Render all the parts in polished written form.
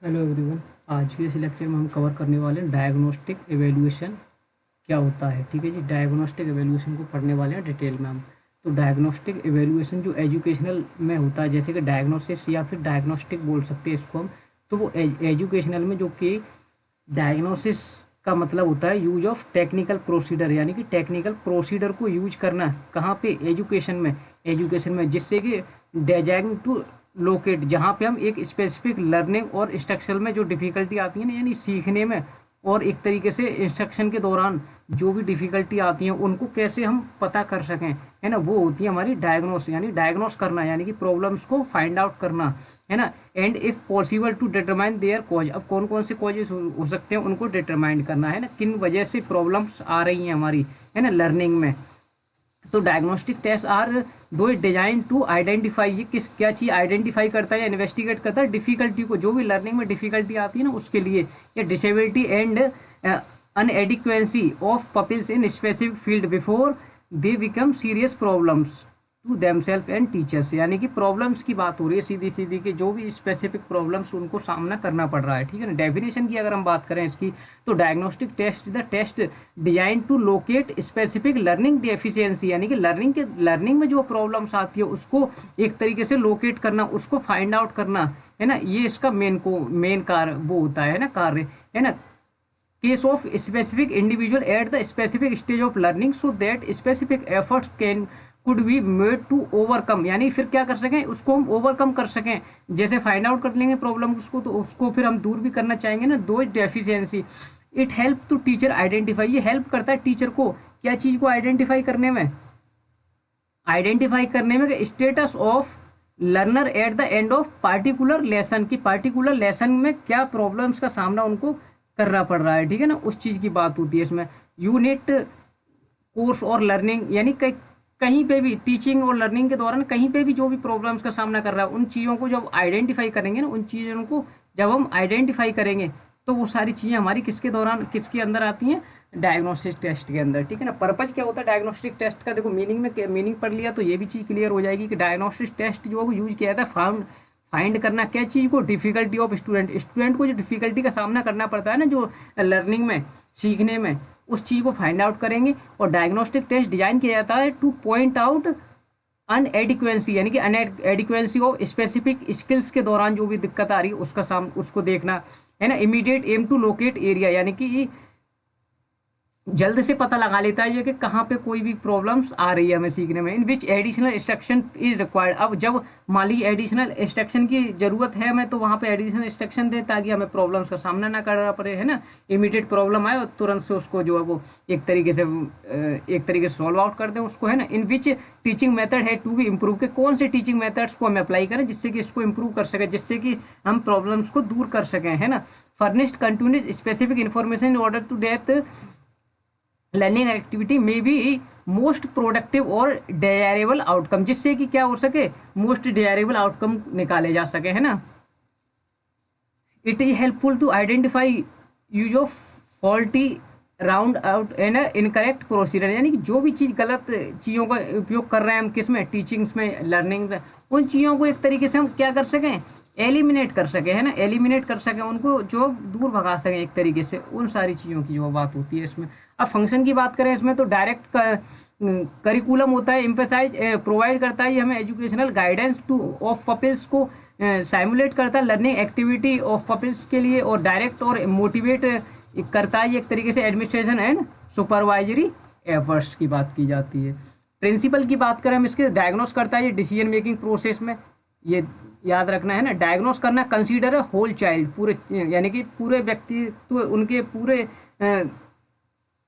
Hello everyone. आज के इस लेक्चर में हम कवर करने वाले हैं डायग्नोस्टिक एवेल्यूएशन क्या होता है। ठीक है जी, डायग्नोस्टिक एवेल्यूएशन को पढ़ने वाले हैं डिटेल में हम। तो डायग्नोस्टिक एवेल्यूएशन जो एजुकेशनल में होता है, जैसे कि डायग्नोसिस या फिर डायग्नोस्टिक बोल सकते हैं इसको हम। तो वो एजुकेशनल में जो कि डायग्नोसिस का मतलब होता है यूज ऑफ टेक्निकल प्रोसीडर, यानी कि टेक्निकल प्रोसीडर को यूज करना कहाँ पे, एजुकेशन में जिससे कि डेजाइंग टू लोकेट, जहाँ पे हम एक स्पेसिफिक लर्निंग और इंस्ट्रक्शन में जो डिफ़िकल्टी आती है ना, यानी सीखने में और एक तरीके से इंस्ट्रक्शन के दौरान जो भी डिफ़िकल्टी आती हैं उनको कैसे हम पता कर सकें, है ना, वो होती है हमारी डायग्नोस, यानी डायग्नोस करना, यानी कि प्रॉब्लम्स को फाइंड आउट करना, है ना। And if possible to determine their cause, अब कौन कौन से कॉजेज हो सकते हैं उनको डिटरमाइन करना, है ना, किन वजह से प्रॉब्लम्स आ रही हैं हमारी, है ना, लर्निंग में। तो डायग्नोस्टिक टेस्ट आर दो डिजाइन टू आइडेंटिफाई, ये किस क्या चीज़ आइडेंटिफाई करता है या इन्वेस्टिगेट करता है, डिफिकल्टी को, जो भी लर्निंग में डिफिकल्टी आती है ना उसके लिए, या disability and inadequacy of pupils in specific field before they become serious problems to themselves and teachers, यानी कि प्रॉब्लम्स की बात हो रही है सीधी सीधी कि जो भी स्पेसिफिक प्रॉब्लम्स उनको सामना करना पड़ रहा है। ठीक है ना। डेफिनेशन की अगर हम बात करें इसकी, तो diagnostic test the test design to locate specific learning deficiency, यानी कि लर्निंग में जो प्रॉब्लम्स आती है उसको एक तरीके से लोकेट करना, उसको फाइंड आउट करना, है ना, ये इसका मेन कार्य वो होता है ना, कार्य, है ना। Case of specific individual at the specific stage of learning so that specific efforts can could be made to overcome, यानी फिर क्या कर सकें, उसको हम ओवरकम कर सकें, जैसे फाइंड आउट कर लेंगे प्रॉब्लम उसको, तो उसको फिर हम दूर भी करना चाहेंगे ना, दो deficiency. It help to teacher identify, ये हेल्प करता है टीचर को क्या चीज़ को आइडेंटिफाई करने में status of learner at the end of particular lesson, की पार्टिकुलर लेसन में क्या प्रॉब्लम्स का सामना उनको करना पड़ रहा है। ठीक है ना, उस चीज़ की बात होती है इसमें। यूनिट कोर्स और लर्निंग, यानी कहीं पे भी टीचिंग और लर्निंग के दौरान कहीं पे भी जो भी प्रॉब्लम्स का सामना कर रहा है उन चीज़ों को जब आइडेंटिफाई करेंगे ना, उन चीज़ों को जब हम आइडेंटिफाई करेंगे तो वो सारी चीज़ें हमारी किसके दौरान किसके अंदर आती हैं, डायग्नोस्टिक टेस्ट के अंदर। ठीक है ना। पर्पज क्या होता है डायग्नोस्टिक टेस्ट का, देखो मीनिंग पढ़ लिया तो ये भी चीज़ क्लियर हो जाएगी कि डायग्नोस्टिक टेस्ट जो है यूज किया जाता है फाइंड करना क्या चीज़ को, डिफिकल्टी ऑफ स्टूडेंट को जो डिफिकल्टी का सामना करना पड़ता है ना, जो लर्निंग में, सीखने में, उस चीज़ को फाइंड आउट करेंगे। और डायग्नोस्टिक टेस्ट डिजाइन किया जाता है टू पॉइंट आउट अनएडिक्वेंसी, यानी कि अनएडिक्वेंसी ऑफ स्पेसिफिक स्किल्स के दौरान जो भी दिक्कत आ रही है उसको देखना, है ना। Immediate aim to locate area, यानी कि जल्द से पता लगा लेता है ये कि कहाँ पे कोई भी प्रॉब्लम्स आ रही है हमें सीखने में। इन विच एडिशनल इंस्ट्रक्शन इज रिक्वायर्ड, अब जब मान लीजिए एडिशनल इंस्ट्रक्शन की जरूरत है हमें, तो वहाँ पे एडिशनल इंस्ट्रक्शन दें ताकि हमें प्रॉब्लम्स का सामना ना करना पड़े, है ना। इमीडिएट प्रॉब्लम आए और तुरंत से उसको जो है वो एक तरीके से सॉल्व आउट कर दें उसको, है ना। इन विच टीचिंग मेथड है टू बी इम्प्रूव, के कौन से टीचिंग मेथड्स को हम अप्लाई करें जिससे कि इसको इम्प्रूव कर सकें, जिससे कि हम प्रॉब्लम्स को दूर कर सकें, है ना। Furnished continuous specific information in order to death learning activity में बी मोस्ट प्रोडक्टिव और डेयरेबल आउटकम, जिससे कि क्या हो सके, मोस्ट डेयरेबल आउटकम निकाले जा सके, है ना। It is helpful to identify use of faulty round out and incorrect procedure, यानी कि जो भी चीज़ गलत चीज़ों का उपयोग कर रहे हैं हम किस में, टीचिंग्स में, लर्निंग में, उन चीज़ों को एक तरीके से हम क्या कर सकें, एलिमिनेट कर सकें, है ना, एलिमिनेट कर सकें, उनको जो दूर भगा सकें एक तरीके से, उन सारी चीज़ों की जो बात होती है इसमें। अब फंक्शन की बात करें इसमें, तो डायरेक्ट करिकुलम होता है, एम्फेसाइज प्रोवाइड करता है ये हमें एजुकेशनल गाइडेंस टू ऑफ पपिल्स को साइमुलेट करता है लर्निंग एक्टिविटी ऑफ पपिल्स के लिए, और डायरेक्ट और मोटिवेट करता है ये एक तरीके से एडमिनिस्ट्रेशन एंड सुपरवाइजरी एफर्ट्स की बात की जाती है। प्रिंसिपल की बात करें हम इसके, डायग्नोस करता है ये डिसीजन मेकिंग प्रोसेस में, ये याद रखना है ना। डायग्नोस करना कंसीडर है होल चाइल्ड, पूरे यानी कि पूरे व्यक्तित्व उनके पूरे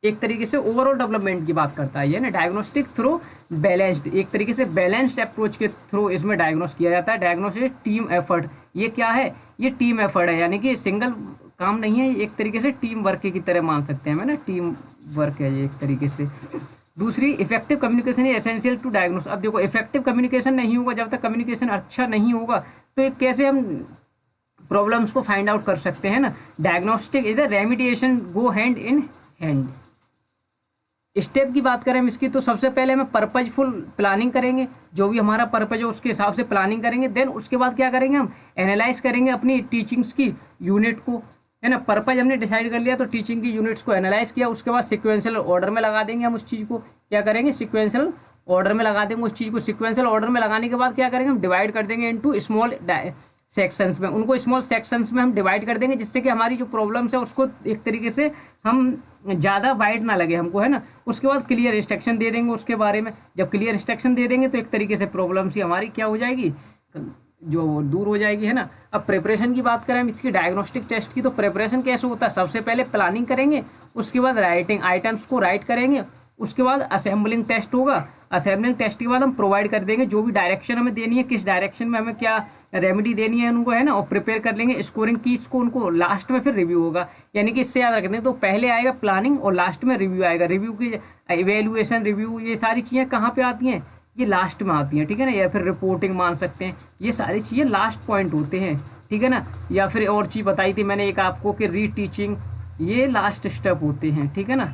एक तरीके से ओवरऑल डेवलपमेंट की बात करता है ये ना। डायग्नोस्टिक थ्रू बैलेंस्ड, एक तरीके से बैलेंस्ड अप्रोच के थ्रू इसमें डायग्नोस किया जाता है। डायग्नोसिस टीम एफर्ट, ये क्या है, ये टीम एफर्ट है, यानी कि सिंगल काम नहीं है, एक तरीके से टीम वर्क की तरह मान सकते हैं, ना, टीम वर्क है ये एक तरीके से। दूसरी, effective communication is essential to diagnose. अब देखो इफेक्टिव कम्युनिकेशन नहीं होगा, जब तक कम्युनिकेशन अच्छा नहीं होगा तो एक कैसे हम प्रॉब्लम्स को फाइंड आउट कर सकते हैं ना। Diagnostic is the remediation go hand in hand. Step की बात करें हम इसकी, तो सबसे पहले हमें पर्पजफुल प्लानिंग करेंगे, जो भी हमारा पर्पज है उसके हिसाब से प्लानिंग करेंगे। देन उसके बाद क्या करेंगे, हम एनालाइज करेंगे अपनी टीचिंग्स की यूनिट को, है ना। पर्पज हमने डिसाइड कर लिया तो टीचिंग की यूनिट्स को एनालाइज किया, उसके बाद सिक्वेंशियल ऑर्डर में लगा देंगे हम उस चीज़ को। क्या करेंगे, सिक्वेंशियल ऑर्डर में लगा देंगे उस चीज़ को। सिक्वेंशियल ऑर्डर में लगाने के बाद क्या करेंगे, हम डिवाइड कर देंगे इनटू स्मॉल सेक्शंस में, उनको स्मॉल सेक्शंस में हम डिवाइड कर देंगे, जिससे कि हमारी जो प्रॉब्लम्स है उसको एक तरीके से हम ज़्यादा वाइड ना लगे हमको, है ना। उसके बाद क्लियर इंस्ट्रक्शन दे देंगे उसके बारे में। जब क्लियर इंस्ट्रक्शन दे देंगे तो एक तरीके से प्रॉब्लम्स ही हमारी क्या हो जाएगी, जो दूर हो जाएगी, है ना। अब प्रिपरेशन की बात करें हम इसकी डायग्नोस्टिक टेस्ट की, तो प्रिपरेशन कैसे होता है, सबसे पहले प्लानिंग करेंगे, उसके बाद राइटिंग आइटम्स को राइट करेंगे, उसके बाद असेंबलिंग टेस्ट होगा। असेंबलिंग टेस्ट के बाद हम प्रोवाइड कर देंगे जो भी डायरेक्शन हमें देनी है, किस डायरेक्शन में हमें क्या रेमेडी देनी है उनको, है ना, और प्रिपेयर कर लेंगे स्कोरिंग कीज को उनको। लास्ट में फिर रिव्यू होगा, यानी कि इससे याद रखते हैं, तो पहले आएगा प्लानिंग और लास्ट में रिव्यू आएगा। रिव्यू की इवेल्युएशन, रिव्यू, ये सारी चीज़ें कहाँ पे आती हैं, ये लास्ट में आती हैं, ठीक है ना। या फिर रिपोर्टिंग मान सकते हैं, ये सारी चीज़ें लास्ट पॉइंट होते हैं, ठीक है ना। या फिर और चीज़ बताई थी मैंने एक आपको कि रीटीचिंग, ये लास्ट स्टेप होते हैं, ठीक है ना।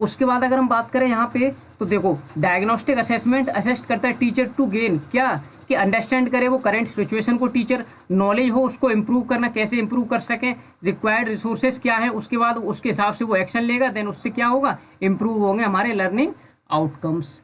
उसके बाद अगर हम बात करें यहाँ पे, तो देखो डायग्नोस्टिक असेसमेंट असेस्ट करता है टीचर टू गेन क्या, कि अंडरस्टैंड करे वो करंट सिचुएशन को, टीचर नॉलेज हो उसको इम्प्रूव करना, कैसे इम्प्रूव कर सकें, रिक्वायर्ड रिसोर्सेज क्या है, उसके बाद उसके हिसाब से वो एक्शन लेगा। देन उससे क्या होगा, इम्प्रूव होंगे हमारे लर्निंग आउटकम्स।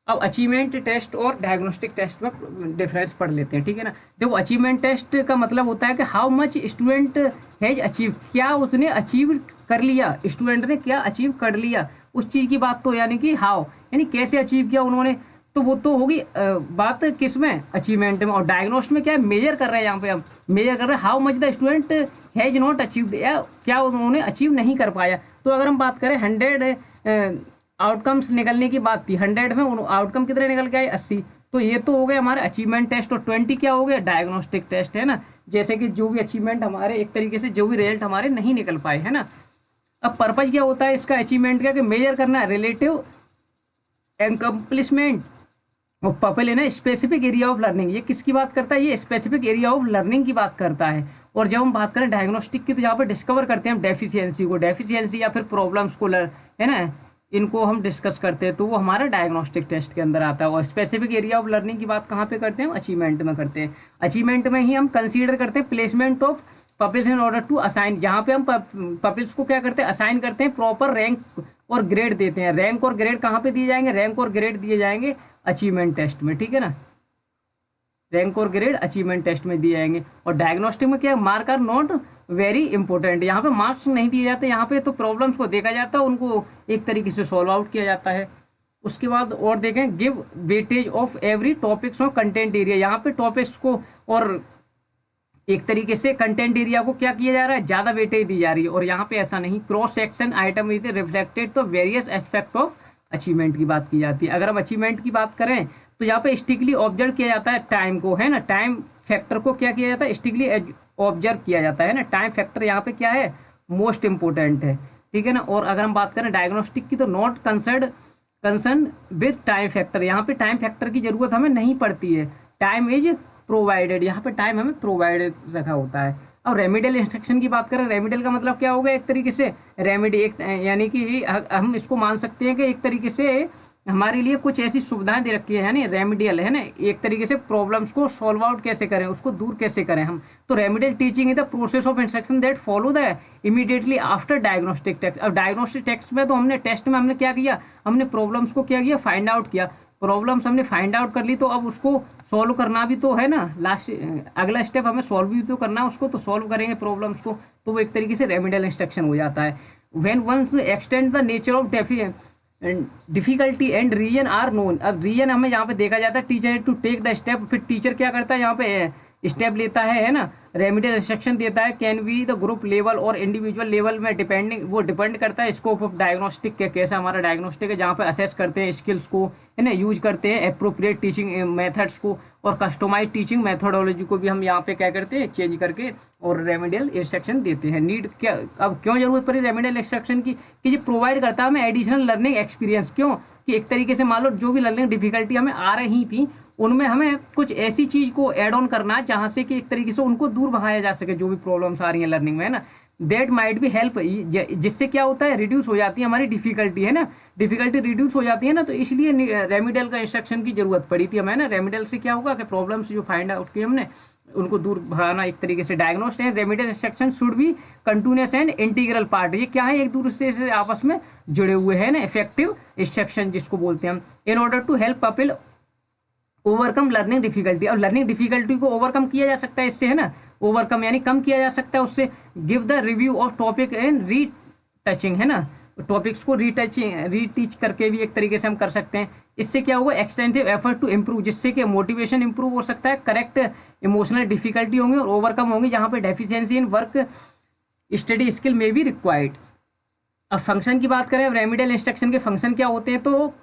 अब अचीवमेंट टेस्ट और डायग्नोस्टिक टेस्ट में डिफरेंस पढ़ लेते हैं, ठीक है ना। देखो अचीवमेंट टेस्ट का मतलब होता है कि how much student has achieve, क्या उसने अचीव कर लिया, स्टूडेंट ने क्या अचीव कर लिया उस चीज़ की बात, तो यानी कि हाउ यानी कैसे अचीव किया उन्होंने, तो वो तो होगी बात किस में, अचीवमेंट में। और डायग्नोस्ट में क्या है, मेजर कर रहे हैं, यहाँ पे हम मेजर कर रहे हैं how much the student has not achieved, या क्या उन्होंने अचीव नहीं कर पाया। तो अगर हम बात करें 100 आउटकम्स निकलने की बात थी, 100 में आउटकम कितने निकल के आए, 80। तो ये तो हो गए हमारे अचीवमेंट टेस्ट, और 20 क्या हो गया, डायग्नोस्टिक टेस्ट, है ना। जैसे कि जो भी अचीवमेंट हमारे एक तरीके से जो भी रिजल्ट हमारे नहीं निकल पाए, है ना। अब पर्पज क्या होता है इसका अचीवमेंट का, कि मेजर करना रिलेटिव एनकम्प्लिशमेंट और पपल है ना स्पेसिफिक एरिया ऑफ लर्निंग। ये किसकी बात करता है, ये स्पेसिफिक एरिया ऑफ लर्निंग की बात करता है। और जब हम बात करें डायग्नोस्टिक की, तो यहाँ पर डिस्कवर करते हैं हम डेफिशिएंसी को, डेफिशिएंसी या फिर प्रॉब्लम्स को, है ना, इनको हम डिस्कस करते हैं, तो वो हमारा डायग्नोस्टिक टेस्ट के अंदर आता है। और स्पेसिफिक एरिया ऑफ लर्निंग की बात कहाँ पे करते हैं, अचीवमेंट में करते हैं। अचीवमेंट में ही हम कंसीडर करते हैं placement of pupils in order to assign, जहाँ पे हम पपिल्स को क्या करते हैं, असाइन करते हैं, प्रॉपर रैंक और ग्रेड देते हैं। रैंक और ग्रेड कहाँ पे दिए जाएंगे, रैंक और ग्रेड दिए जाएंगे अचीवमेंट टेस्ट में, ठीक है ना। रैंक और ग्रेड अचीवमेंट टेस्ट में दिए जाएंगे। और डायग्नोस्टिक में क्या, mark are not very important, यहाँ पे मार्क्स नहीं दिए जाते, यहाँ पे तो प्रॉब्लम्स को देखा जाता है, उनको एक तरीके से सॉल्व आउट किया जाता है। उसके बाद और देखें, give weightage of every topics और कंटेंट एरिया, यहाँ पे टॉपिक्स को और एक तरीके से कंटेंट एरिया को क्या किया जा रहा है, ज़्यादा वेटेज दी जा रही है। और यहाँ पे ऐसा नहीं, cross section item is reflected तो वेरियस एस्पेक्ट ऑफ अचीवमेंट की बात की जाती है। अगर हम अचीवमेंट की बात करें तो यहाँ पे स्ट्रिक्टली ऑब्जर्व किया जाता है टाइम को, है ना, टाइम फैक्टर को क्या किया जाता है, स्ट्रिक्टली ऑब्जर्व किया जाता है ना। टाइम फैक्टर यहाँ पे क्या है, मोस्ट इंपॉर्टेंट है, ठीक है ना। और अगर हम बात करें डायग्नोस्टिक की, तो not concern with time factor, यहाँ पे टाइम फैक्टर की जरूरत हमें नहीं पड़ती है, टाइम इज प्रोवाइडेड, यहाँ पे टाइम हमें प्रोवाइडेड रखा होता है। अब रेमिडियल इंस्ट्रक्शन की बात करें, रेमिडियल का मतलब क्या होगा, एक तरीके से रेमिडी एक यानी कि हम इसको मान सकते हैं कि एक तरीके से हमारे लिए कुछ ऐसी सुविधाएं दे रखी है, यानी रेमिडियल, है ना, एक तरीके से प्रॉब्लम्स को सॉल्व आउट कैसे करें, उसको दूर कैसे करें हम। तो remedial teaching is the process of instruction that follow the immediately after diagnostic test. अब डायग्नोस्टिक टेस्ट में तो हमने टेस्ट में हमने क्या किया, हमने प्रॉब्लम्स को क्या किया, फाइंड आउट किया, प्रॉब्लम्स हमने फाइंड आउट कर ली, तो अब उसको सॉल्व करना भी तो है ना, लास्ट अगला स्टेप हमें सॉल्व भी तो करना है उसको, तो सॉल्व करेंगे प्रॉब्लम्स को, तो वो एक तरीके से रेमिडियल इंस्ट्रक्शन हो जाता है। When once extend the nature of difficulty and reason are known. अब रीजन हमें यहाँ पे देखा जाता है, teacher to take the step, फिर टीचर क्या करता है यहाँ पे स्टेप लेता है ना, रेमिडियल इंस्ट्रक्शन देता है। Can be the group level और इंडिविजुअल लेवल में, डिपेंडिंग वो डिपेंड करता है स्कोप ऑफ डायग्नोस्टिक के, कैसा हमारा डायग्नोस्टिक है, जहाँ पे असेस करते हैं स्किल्स को, है ना, यूज करते हैं एप्रोप्रिएट टीचिंग मेथड्स को, और कस्टमाइज टीचिंग मेथोडोलॉजी को भी हम यहाँ पे क्या करते हैं, चेंज करके और रेमिडियल इंस्ट्रक्शन देते हैं। नीड क्या, अब क्यों जरूरत पड़ी रेमिडियल इंस्ट्रक्शन की, कि ये प्रोवाइड करता है हमें एडिशनल लर्निंग एक्सपीरियंस। क्यों, कि एक तरीके से मान लो जो भी लर्निंग डिफिकल्टी हमें आ रही थी, उनमें हमें कुछ ऐसी चीज़ को ऐड ऑन करना है जहाँ से कि एक तरीके से उनको दूर भगाया जा सके, जो भी प्रॉब्लम्स आ रही हैं लर्निंग में, है ना। दैट माइट भी हेल्प, जिससे क्या होता है, रिड्यूस हो जाती है हमारी डिफिकल्टी, है ना, डिफिकल्टी रिड्यूस हो जाती है ना, तो इसलिए रेमिडियल का इंस्ट्रक्शन की जरूरत पड़ी थी हमें ना। रेमिडियल से क्या होगा कि प्रॉब्लम्स जो फाइंड आउट की हमने उनको दूर भगाना एक तरीके से। Diagnostic and remedial instruction should be continuous and integral part, ये क्या है, एक दूसरे से आपस में जुड़े हुए हैं ना, इफेक्टिव इंस्ट्रक्शन जिसको बोलते हैं हम, in order to help people overcome learning difficulty. और लर्निंग डिफिकल्टी को ओवरकम किया जा सकता है इससे, है ना, ओवरकम यानी कम किया जा सकता है उससे। Give the review of topic and re touching, है ना, टॉपिक्स को रीटीच करके भी एक तरीके से हम कर सकते हैं। इससे क्या होगा, एक्सटेंसिव एफर्ट टू इम्प्रूव, जिससे कि मोटिवेशन इंप्रूव हो सकता है, करेक्ट इमोशनल डिफिकल्टी होंगी और ओवरकम होंगी जहाँ पे deficiency in work study skill में भी रिक्वायर्ड। अब फंक्शन की बात करें, रेमिडियल इंस्ट्रक्शन के फंक्शन क्या होते हैं, तो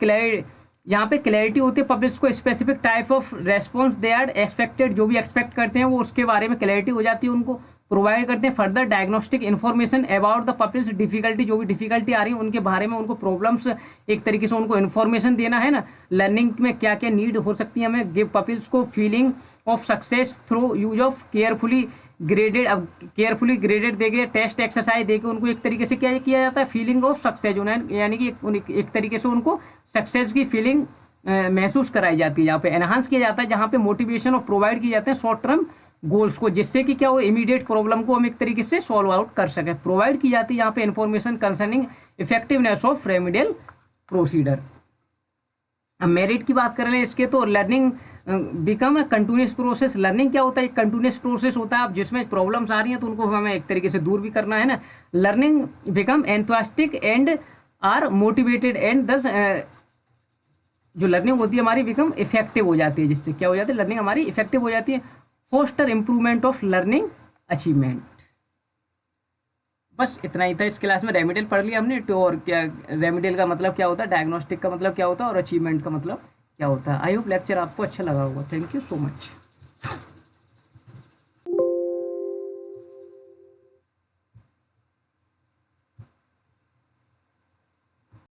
यहाँ पे क्लैरिटी होती है पब्लिक को, specific type of response they are expected, जो भी एक्सपेक्ट करते हैं वो उसके बारे में क्लैरिटी हो जाती है उनको, प्रोवाइड करते हैं further diagnostic information about the public difficulty, जो भी डिफिकल्टी आ रही है उनके बारे में, उनको प्रॉब्लम्स एक तरीके से उनको इन्फॉर्मेशन देना, है ना, लर्निंग में क्या क्या नीड हो सकती है हमें, गिव पब्लिक्स को feeling of success through use of carefully graded. अब केयरफुली ग्रेडेड देके टेस्ट एक्सरसाइज देके उनको एक तरीके से क्या किया जाता है, फीलिंग ऑफ सक्सेस, यानी कि एक तरीके से उनको सक्सेस की फीलिंग महसूस कराई जाती है, यहाँ पे एनहांस किया जाता है, जहाँ पे मोटिवेशन और प्रोवाइड किए जाते हैं शॉर्ट टर्म गोल्स को, जिससे कि क्या हो, इमीडिएट प्रॉब्लम को हम एक तरीके से सॉल्व आउट कर सकें। प्रोवाइड की जाती है यहाँ पे information concerning effectiveness of remedial procedure. अब मेरिट की बात करें इसके, तो learning become a continuous process. Learning क्या होता है, एक कंटिन्यूस प्रोसेस होता है, अब जिसमें प्रॉब्लम्स आ रही हैं तो उनको हमें एक तरीके से दूर भी करना है ना। Learning become enthusiastic and are motivated and thus, जो लर्निंग होती है हमारी बिकम इफेक्टिव हो जाती है, जिससे क्या हो जाती है, लर्निंग हमारी इफेक्टिव हो जाती है। Foster improvement of learning achievement. बस इतना ही था इस क्लास में। रेमिडियल पढ़ लिया हमने, तो और क्या रेमिडियल का मतलब क्या होता है, डायग्नोस्टिक का मतलब क्या होता है और अचीवमेंट का मतलब क्या होता है। आई होप लेक्चर आपको अच्छा लगा होगा। Thank you so much.